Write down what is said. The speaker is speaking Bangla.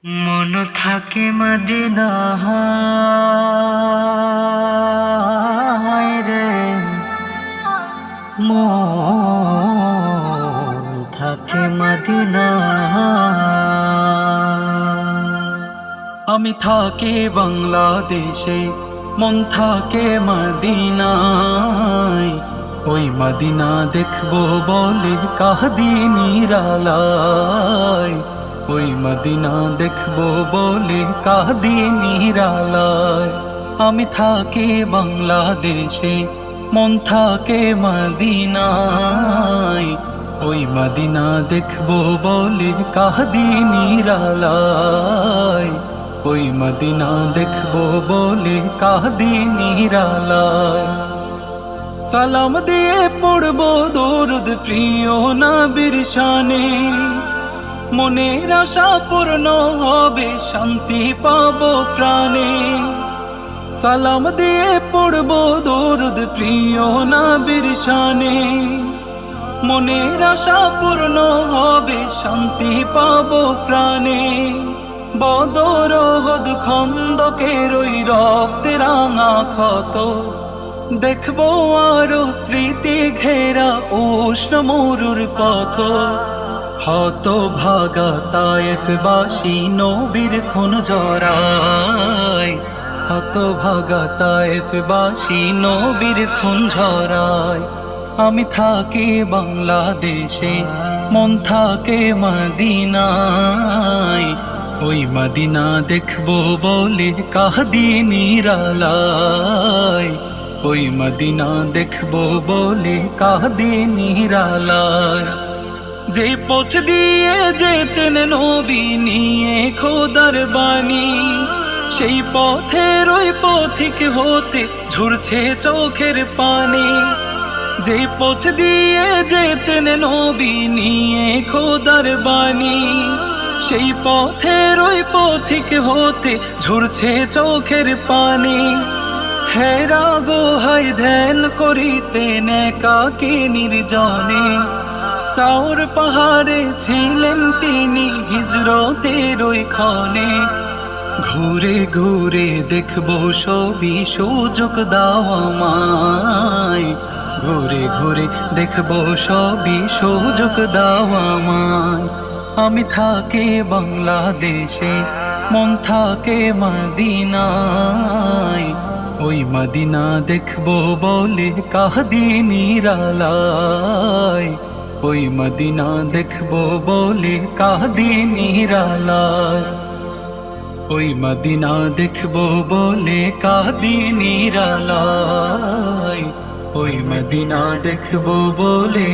মন থাকে মদিনায় রে, মন থাকে মদিনায়। আমি থাকি বাংলাদেশে, মন থাকে মদিনায়। ওই মদিনা দেখবো বলে কাহদিনীর আলায়, ওই মদিনা দেখবো বলে কাহদিনীর আলায়। আমি থাকি বাংলাদেশে, মন থাকে মদিনায়। ওই মদিনা দেখবো বলে কাহদিনীর আলায়, ওই মদিনা দেখবো বলে কাহদিনীর আলায়। সালাম দিয়ে পড়বো দরুদ প্রিয় নবীর শানে, মনের আশা পূর্ণ হবে, শান্তি পাবো প্রাণে। সালাম দিয়ে পড়বো দরুদ প্রিয় নবীর শানে, মনের আশা পূর্ণ হবে, শান্তি পাবো প্রাণে। বদর ওহুদ খন্দকের ওই রক্তে রাঙা ক্ষত দেখবো আরো স্মৃতি ঘেরা উষ্ণ মরুর পথ। হত ভাগা তায়েফবাসী নবীর খুন ঝরায়, হত ভাগা তায়েফবাসী নবীর খুন ঝরায়। আমি থাকি বাংলাদেশে, মন থাকে মদিনায়। ওই মদিনা দেখবো বলে কাহদিনীর আলায়, ওই মদিনা দেখবো বলে কাহদিনীর আলায়। যে পথ দিয়ে যেতেন নবী নিয়ে খোদার বাণী, সেই পথের ওই পথিক হতে ঝরছে চোখের পানি। যে পথ দিয়ে যেতেন নবী নিয়ে খোদার বাণী, সেই পথের ওই পথিক হতে ঝরছে চোখের পানি। হেরা গুহায় ধ্যান করিতেন একাকী নির্জনে, সাউর পাহাড়ে ছিলেন তিনি হিজরতের ওই ক্ষণে। ঘুরে ঘুরে দেখবো সবই সুযোগ দাও আমায়, ঘুরে ঘুরে দেখবো সবই সুযোগ দাও আমায়। আমি থাকি বাংলাদেশে, মন থাকে মদিনায়। ওই মদিনা দেখবো বলে কাহদিনীর আলায়, ওই মদিনা দেখবো বলে কাহদিনীর আলায়, ওই মদিনা দেখবো বলে কাহদিনীর আলায়, ওই মদিনা দেখবো বলে।